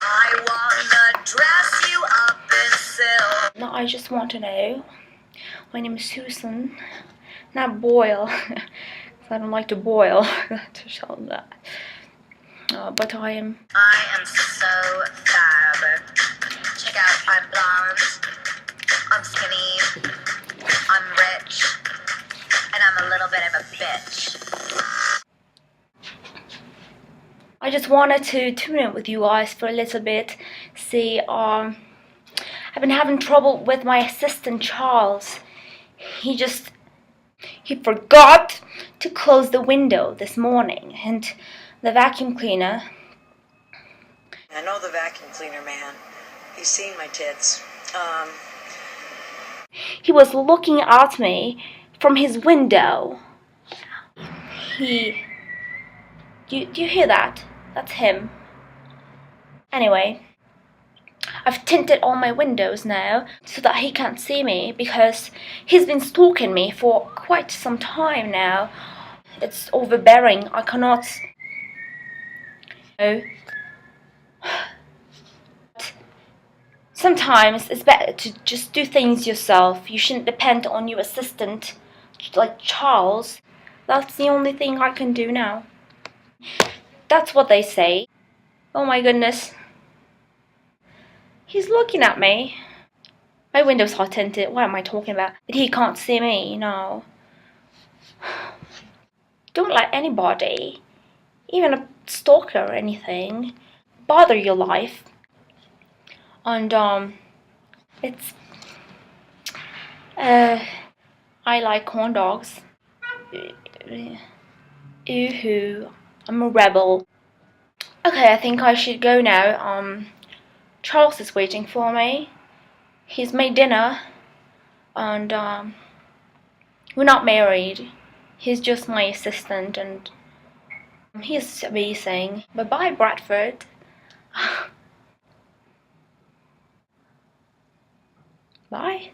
I wanna dress you up in silk. No, I just want to know. My name is Susan, not Boyle. I don't like to boil. But I am so fab. Check out, I'm blonde, I'm skinny, I'm rich, and I'm a little bit of a bitch. I just wanted to tune in with you guys for a little bit. See, I've been having trouble with my assistant Charles. He forgot to close the window this morning, and the vacuum cleaner. I know the vacuum cleaner man. He's seen my tits. He was looking at me from his window. Do you hear that? That's him. Anyway, I've tinted all my windows now so that he can't see me, because he's been stalking me for quite some time now. It's overbearing. I cannot. Sometimes it's better to just do things yourself. You shouldn't depend on your assistant like Charles. That's the only thing I can do now. That's what they say. Oh my goodness. He's looking at me. My window's hot tinted. What am I talking about? But he can't see me, no. Don't let anybody, even a stalker or anything, bother your life. And it's I like corn dogs. Ooh, I'm a rebel. Okay, I think I should go now. Charles is waiting for me. He's made dinner, and we're not married. He's just my assistant, and he's amazing. Bye-bye, Bradford. Bye.